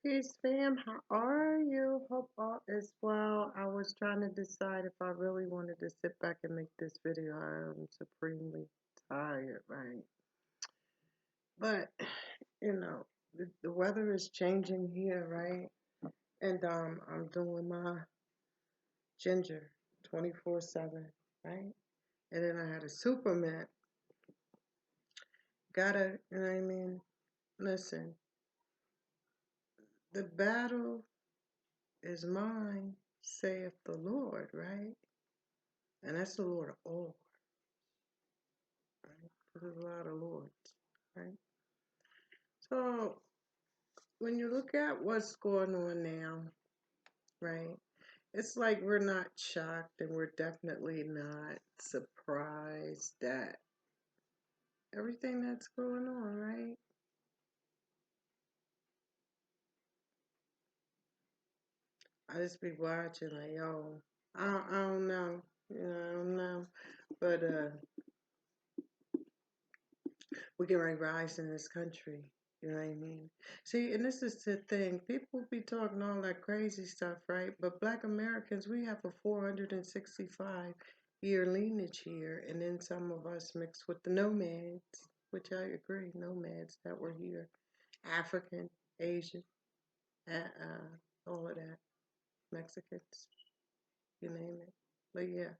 Peace, fam. How are you? Hope all is well. I was trying to decide if I really wanted to sit back and make this video. I am supremely tired, right? But, the weather is changing here, right? And I'm doing my ginger 24/7, right? And then I had a Superman. Gotta, you know what I mean? Listen, the battle is mine, saith the Lord, right? And that's the Lord of all. Right? There's a lot of lords, right? So when you look at what's going on now, right? It's like we're not shocked and we're definitely not surprised at everything that's going on, right? I just be watching like, yo, I don't know, I don't know, but we can rise in this country. You know what I mean? See, and this is the thing. People be talking all that crazy stuff, right? But Black Americans, we have a 465-year lineage here, and then some of us mixed with the nomads, which I agree, nomads that were here, African, Asian, all of that, Mexicans, you name it. But yeah,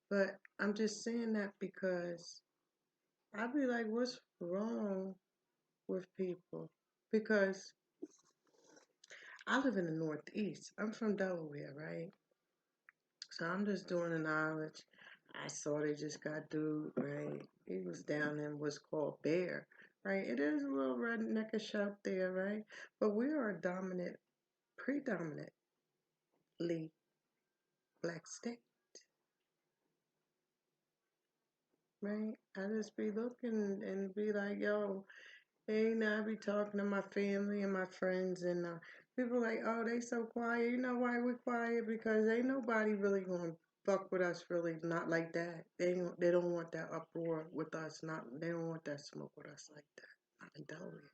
but I'm just saying that because I be like, what's wrong with people? Because I live in the Northeast. I'm from Delaware, right? So I'm just doing the knowledge. I saw they just got dude, right? He was down in what's called Bear, right? It is a little redneckish out there, right? But we are a predominantly black state, right? I just be looking and be like, yo, hey, now I be talking to my family and my friends, and people like, oh, they so quiet. You know why we quiet? Because ain't nobody really gonna fuck with us, really, not like that. They don't want that uproar with us. Not they don't want that smoke with us like that. Not in Delaware.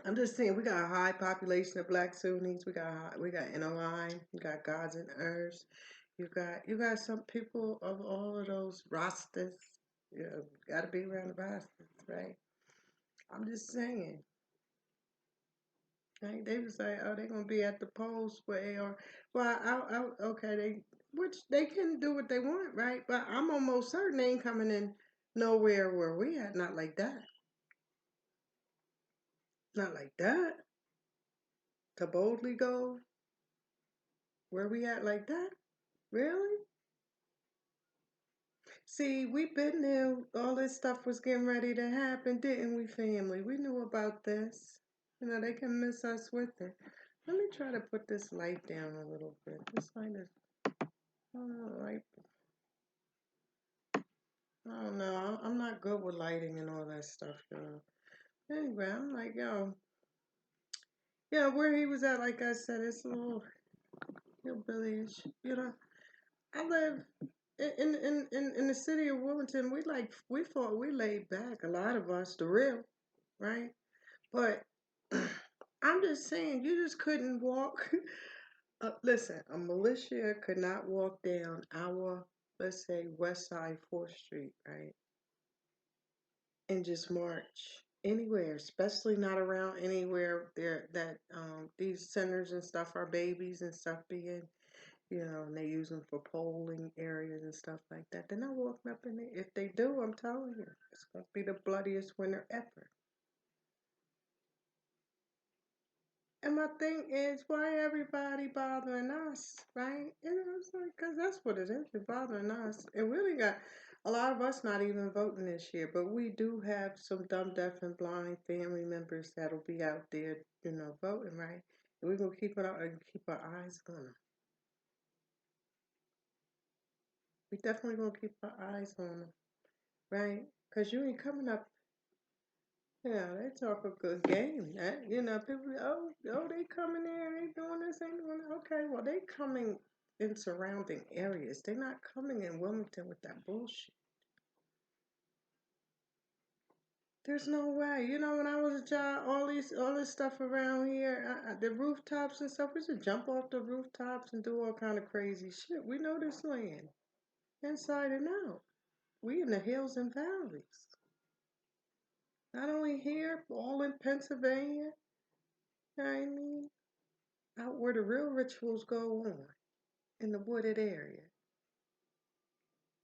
I'm just saying we got a high population of black Sunnis. We got NOI. We got gods and herbs. You got some people of all of those Rastas. You know, got to be around the Rastas, right? I'm just saying. Right? They was like, oh, they're gonna be at the polls for AR. Well, okay, which they can do what they want, right? But I'm almost certain they ain't coming in nowhere where we at. Not like that. Not like that. To boldly go where we at like that. Really? See, we been there. All this stuff was getting ready to happen, didn't we, family? We knew about this. You know, they can miss us with it. Let me try to put this light down a little bit. This light is, light. I don't know. I'm not good with lighting and all that stuff, yo. Anyway, I'm like, yo, yeah, where he was at, like I said, it's a little hillbilly-ish. You know, I live in the city of Wilmington. We thought we laid back. A lot of us, the real, right? But I'm just saying, you just couldn't walk. Listen, a militia could not walk down our, let's say, West Side 4th Street, right? And just march anywhere, especially not around anywhere there that these centers and stuff are babies and stuff being, and they use them for polling areas and stuff like that. They're not walking up in there. If they do, I'm telling you, it's gonna be the bloodiest winter ever. And my thing is, why everybody bothering us, right? It's like, because that's what it is. You're bothering us. And we really got a lot of us not even voting this year, but we do have some dumb, deaf, and blind family members that'll be out there, voting, right? And we're going to keep it out and keep our eyes on them. We definitely going to keep our eyes on them, right? Because you ain't coming up. Yeah, they talk a good game. People, oh, they coming in, they doing this, ain't doing that. Okay, well, they coming. in surrounding areas. They're not coming in Wilmington with that bullshit. There's no way. You know, when I was a child, all this stuff around here, the rooftops and stuff, we used to jump off the rooftops and do all kind of crazy shit. We know this land inside and out. We in the hills and valleys. Not only here, all in Pennsylvania. You know what I mean? Out where the real rituals go on, in the wooded area.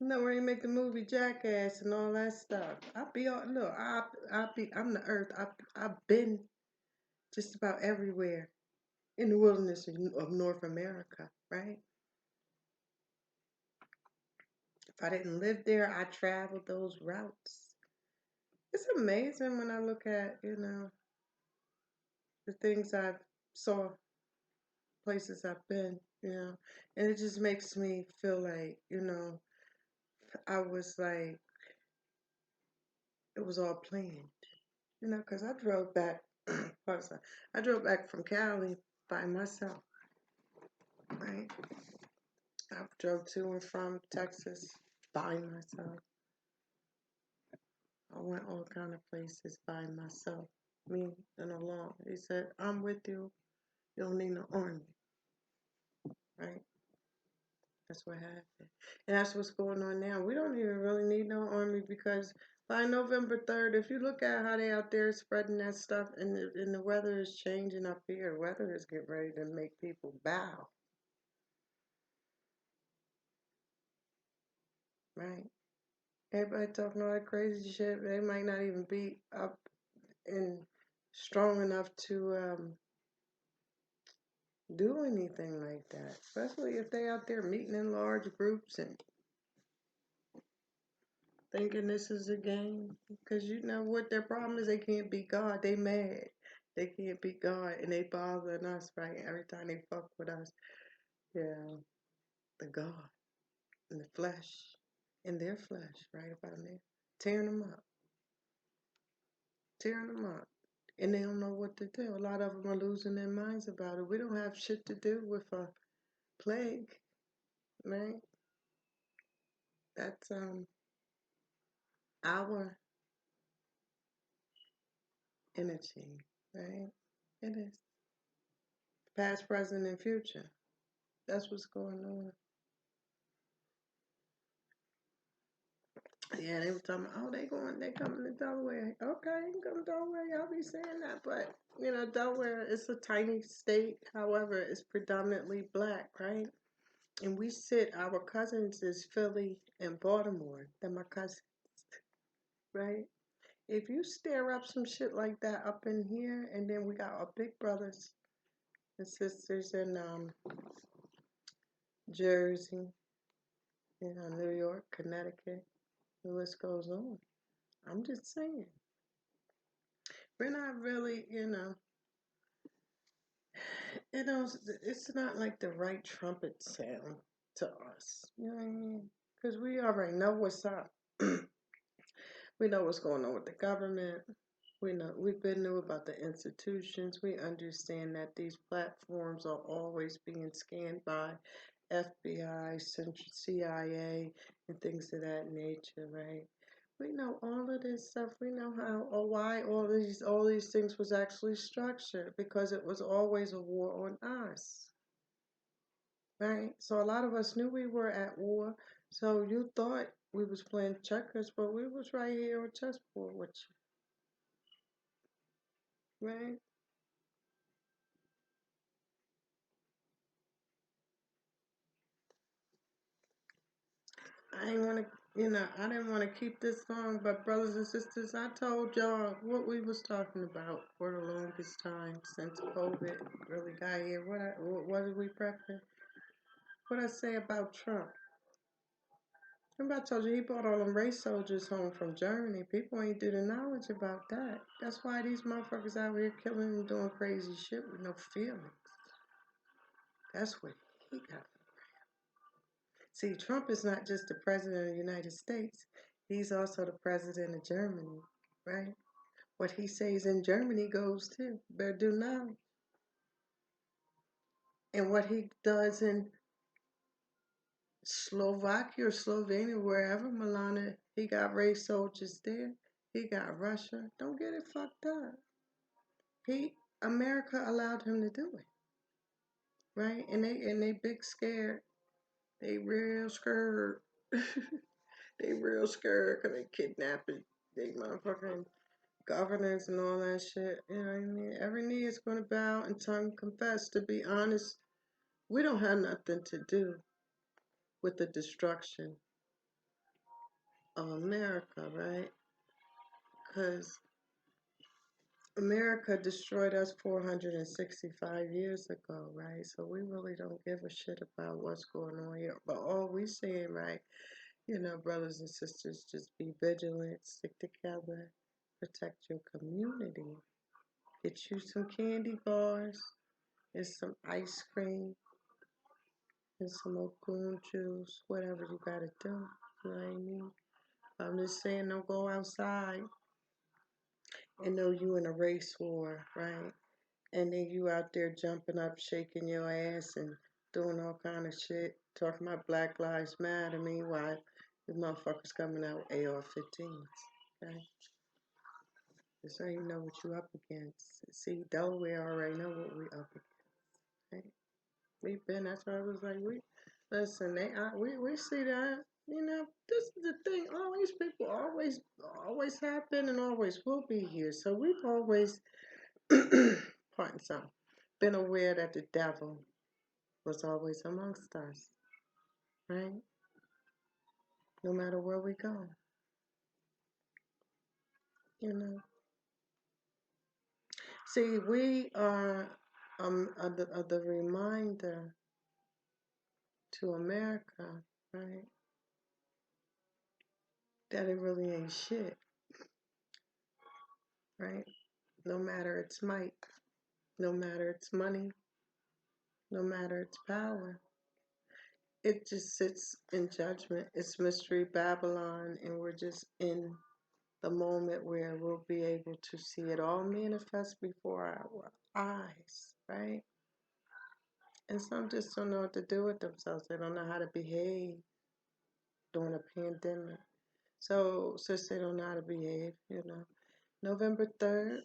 You know where they make the movie Jackass and all that stuff. I'm the earth. I've been just about everywhere in the wilderness of North America, right? If I didn't live there, I traveled those routes. It's amazing when I look at, the things I've saw, places I've been, and it just makes me feel like, I was like, it was all planned, because I drove back, I drove back from Cali by myself, right? I drove to and from Texas by myself. I went all kind of places by myself, me and alone. He said, I'm with you. You don't need no army, right? That's what happened. And that's what's going on now. We don't even really need no army because by November 3rd, if you look at how they out there spreading that stuff and the weather is changing up here, weather is getting ready to make people bow, right? Everybody talking all that crazy shit. They might not even be up and strong enough to do anything like that, especially if they out there meeting in large groups and thinking this is a game. Because you know what their problem is? They can't beat God. They mad. They can't beat God, and they bothering us, right? Every time they fuck with us, yeah, the God and the flesh, in their flesh, right about there, tearing them up, tearing them up. And they don't know what to do. A lot of them are losing their minds about it. We don't have shit to do with a plague, right? That's our energy, right? It is. Past, present, and future. That's what's going on. Yeah, they were talking about, oh, they coming to Delaware. Okay, you can come to Delaware. Y'all be saying that. But, Delaware is a tiny state. However, it's predominantly black, right? And our cousins is Philly and Baltimore. They're my cousins, right? If you stir up some shit like that up in here, and then we got our big brothers and sisters in Jersey, New York, Connecticut, the list goes on. I'm just saying. We're not really, it's not like the right trumpet sound to us. You know what I mean? Because we already know what's up. We know what's going on with the government. We've been new about the institutions. We understand that these platforms are always being scanned by FBI, CIA, and things of that nature, right? We know all of this stuff. We know how or why all these things was actually structured because it was always a war on us, right? So a lot of us knew we were at war. So you thought we was playing checkers, but we was right here on chessboard with you, right? I ain't want to, I didn't want to keep this long, but brothers and sisters, I told y'all what we was talking about for the longest time since COVID really got here. What did we practice? What I say about Trump? Remember I told you he brought all them race soldiers home from Germany. People ain't do the knowledge about that. That's why these motherfuckers out here killing and doing crazy shit with no feelings. That's what he got. See, Trump is not just the president of the United States. He's also the president of Germany, right? What he says in Germany goes too. Better do now. And what he does in Slovakia or Slovenia, wherever Milana, he got raised soldiers there. He got Russia. Don't get it fucked up. America allowed him to do it, right? And they big scared. They real scared. They real scared because they kidnapping. They motherfucking governors and all that shit. You know what I mean? Every knee is going to bow and tongue confess. To be honest, we don't have nothing to do with the destruction of America, right? Because America destroyed us 465 years ago, right? So we really don't give a shit about what's going on here. But all we saying, right, brothers and sisters, just be vigilant, stick together, protect your community. Get you some candy bars and some ice cream and some Okun juice, whatever you gotta do. You know what I mean? I'm just saying, don't go outside and know you in a race war, right? And then you out there jumping up, shaking your ass and doing all kind of shit, talking about Black Lives Matter. Meanwhile, the motherfuckers coming out with AR-15s, okay? That's how you know what you up against. See, Delaware already know what we up against, right? We've been, that's why I was like, listen, we see that, this is the thing, all these people always have been and always will be here. So we've always, pardon some, been aware that the devil was always amongst us, right? No matter where we go, you know. See, we are the reminder to America, right, that it really ain't shit, right? No matter its might, no matter its money, no matter its power. It just sits in judgment. It's Mystery Babylon, and we're just in the moment where we'll be able to see it all manifest before our eyes, right? And some just don't know what to do with themselves. They don't know how to behave during a pandemic. So, since they don't know how to behave, November 3rd,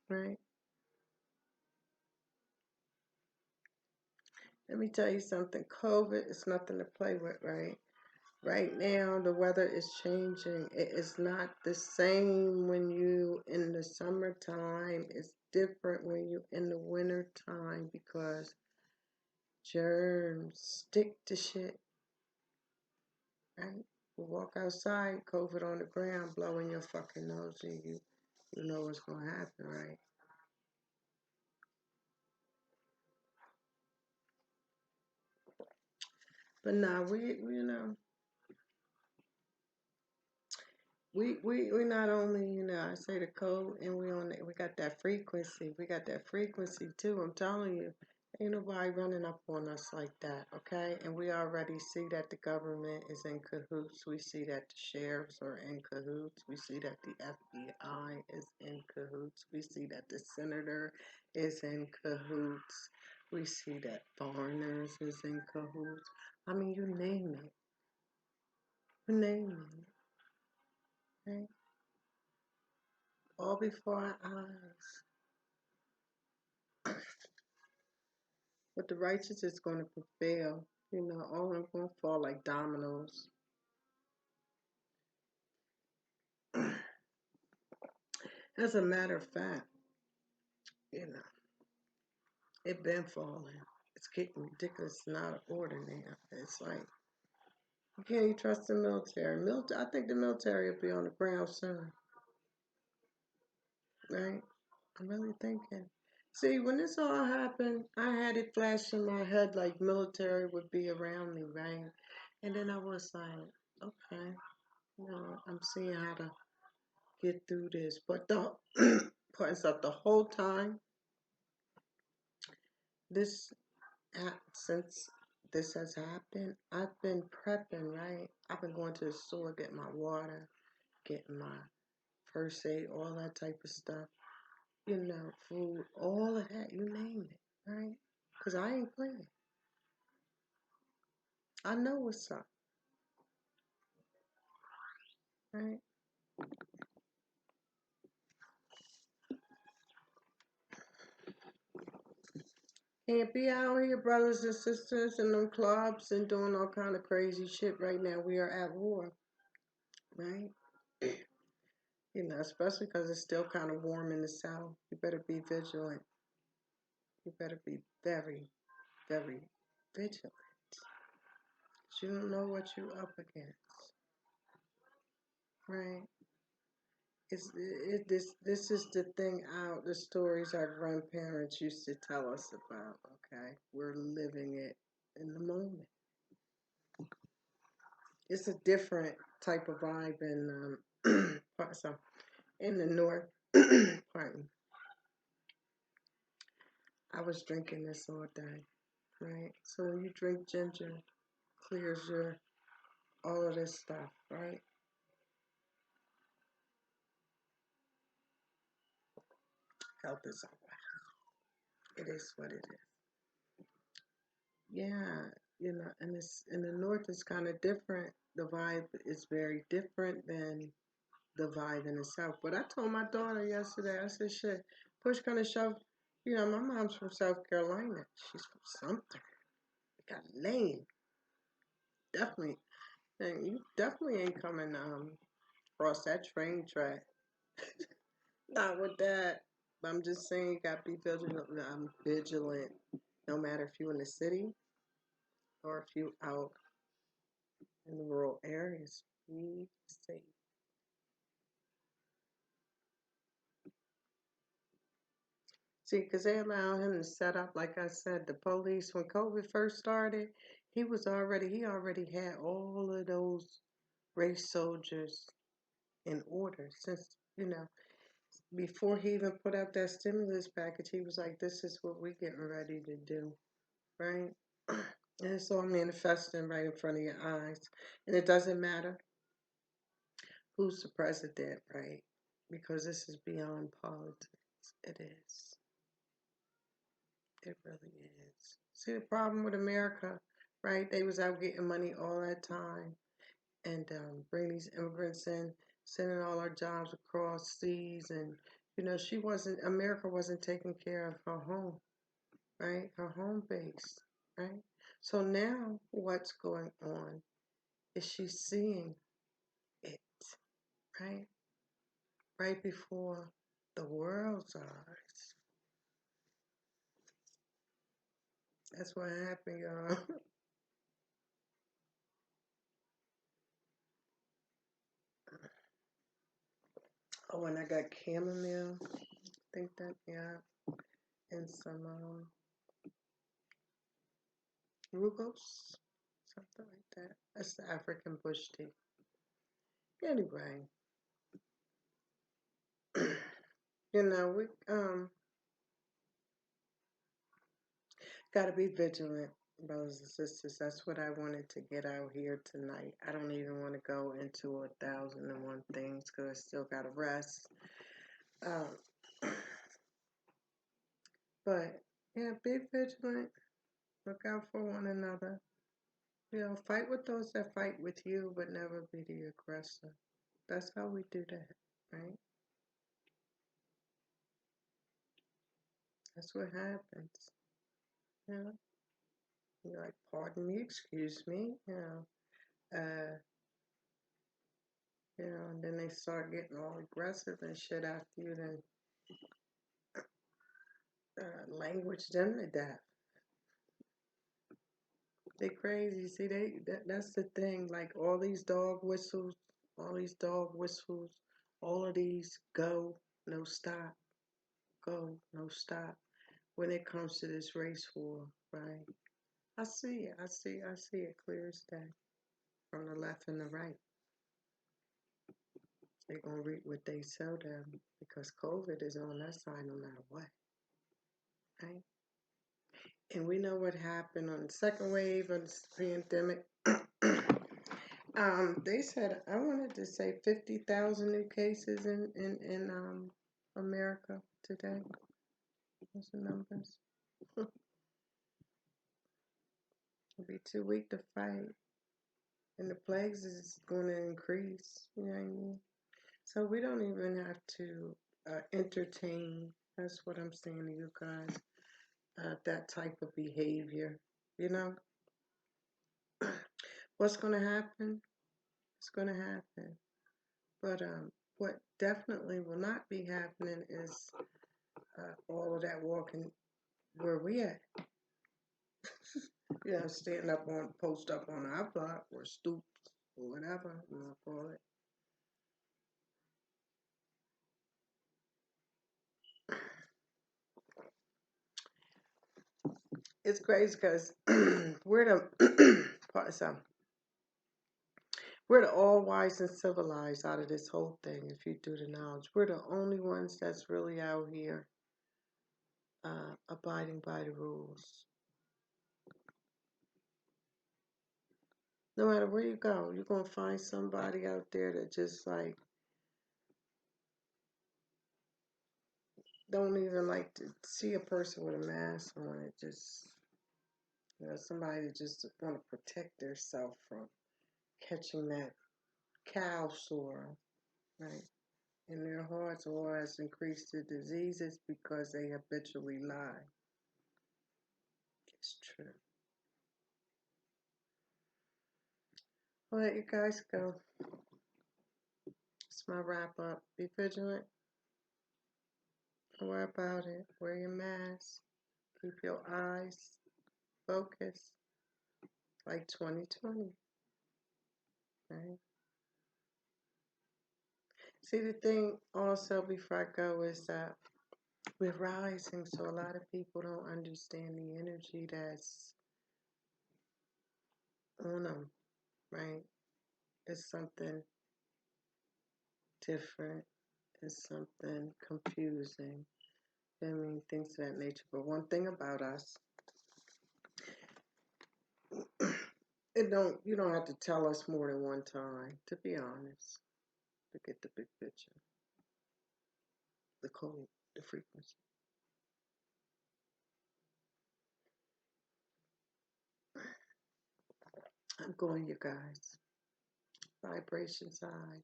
right? Let me tell you something. COVID is nothing to play with, right? Right now, the weather is changing. It is not the same when you in the summertime. It's different when you in the wintertime because germs stick to shit, right? You walk outside, COVID on the ground, blowing your fucking nose, and you know what's gonna happen, right? But now we not only, I say the code, and we got that frequency. We got that frequency too. I'm telling you, ain't nobody running up on us like that, okay? And we already see that the government is in cahoots. We see that the sheriffs are in cahoots. We see that the FBI is in cahoots. We see that the senator is in cahoots. We see that foreigners is in cahoots. I mean, you name it. You name it, right? All before our eyes. But the righteous is going to prevail. All of them going to fall like dominoes. As a matter of fact, you know, it been falling. It's getting ridiculous and out of order now. It's like, you can't even trust the military. I think the military will be on the ground soon. Right? I'm really thinking. See, when this all happened, I had it flash in my head like military would be around me, right? And then I was like, okay, I'm seeing how to get through this. But the point is, the whole time this since this has happened, I've been prepping, right? I've been going to the store, getting my water, getting my first aid, all that type of stuff. Food, all of that, you name it, right? Because I ain't playing. I know what's up, right? Can't be out here, brothers and sisters, in them clubs and doing all kind of crazy shit right now. We are at war, right? Especially because it's still kind of warm in the south. You better be vigilant. You better be very, very vigilant. 'Cause you don't know what you're up against, right? This is the thing out the stories our grandparents used to tell us about. Okay, we're living it in the moment. It's a different type of vibe in so in the north. Pardon. I was drinking this all day, right? So when you drink ginger, clears your all of this stuff, right? Health is all right. It is what it is. Yeah, and it's in the north it's kind of different. The vibe is very different than the vibe in the south. But I told my daughter yesterday, I said, shit, push gonna shove. My mom's from South Carolina. She's from Sumter. Got lame. Definitely. And you definitely ain't coming across that train track. Not with that. But I'm just saying you gotta be vigilant. I'm vigilant. No matter if you're in the city or if you out in the rural areas. Be safe. See, because they allow him to set up, like I said, the police, when COVID first started, he already had all of those race soldiers in order since, before he even put out that stimulus package, he was like, this is what we're getting ready to do, right? And it's all manifesting right in front of your eyes. And it doesn't matter who's the president, right? Because this is beyond politics. It is. It really is. See the problem with America, right? They was out getting money all that time and bring these immigrants in, sending all our jobs across seas, and America wasn't taking care of her home, right? Her home base, right? So now what's going on is she's seeing it, right? Right before the world's eyes. That's what happened, y'all. Oh, and I got chamomile. I think that, yeah, and some rugos, something like that. That's the African bush tea. Anyway, we gotta be vigilant, brothers and sisters. That's what I wanted to get out here tonight. I don't even want to go into 1,001 things because I still gotta rest. Um, but yeah, be vigilant. Look out for one another. Fight with those that fight with you, but never be the aggressor. That's how we do that, right? That's what happens. Yeah. You're like, pardon me, excuse me, and then they start getting all aggressive and shit after you, then language them to death. They crazy. See, that's the thing. Like all these dog whistles, all of these go, no stop, go, no stop. When it comes to this race war, right? I see it clear as day from the left and the right. They're gonna reap what they sow them because COVID is on that side no matter what, right? And we know what happened on the second wave of this pandemic. They said I wanted to say 50,000 new cases in America today. Those are numbers. We'll be too weak to fight. And the plagues is going to increase. You know what I mean? So we don't even have to entertain. That's what I'm saying to you guys. That type of behavior. You know, what's going to happen? It's going to happen. But what definitely will not be happening is all of that walking where we at. You know, stand up on, post up on our block or stoops or whatever you want to call it. It's crazy because we're the so we're the all wise and civilized out of this whole thing. If you do the knowledge, we're the only ones that's really out here abiding by the rules. No matter where you go, you're gonna find somebody out there that just like don't even like to see a person with a mask on. It just, you know, somebody that just want to protect themselves from catching that cow sore, right? In their hearts or has increased the diseases because they habitually lie. It's true. I'll let you guys go. It's my wrap up. Be vigilant. Don't worry about it. Wear your mask. Keep your eyes focused like 2020. Right? See, the thing also before I go is that we're rising, so a lot of people don't understand the energy that's on them, right? It's something different, it's something confusing. I mean, things of that nature. But one thing about us, you don't have to tell us more than one time, to be honest, to get the big picture, the code, the frequency. I'm going, you guys. Vibrations high,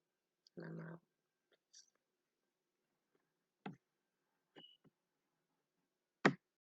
and I'm out.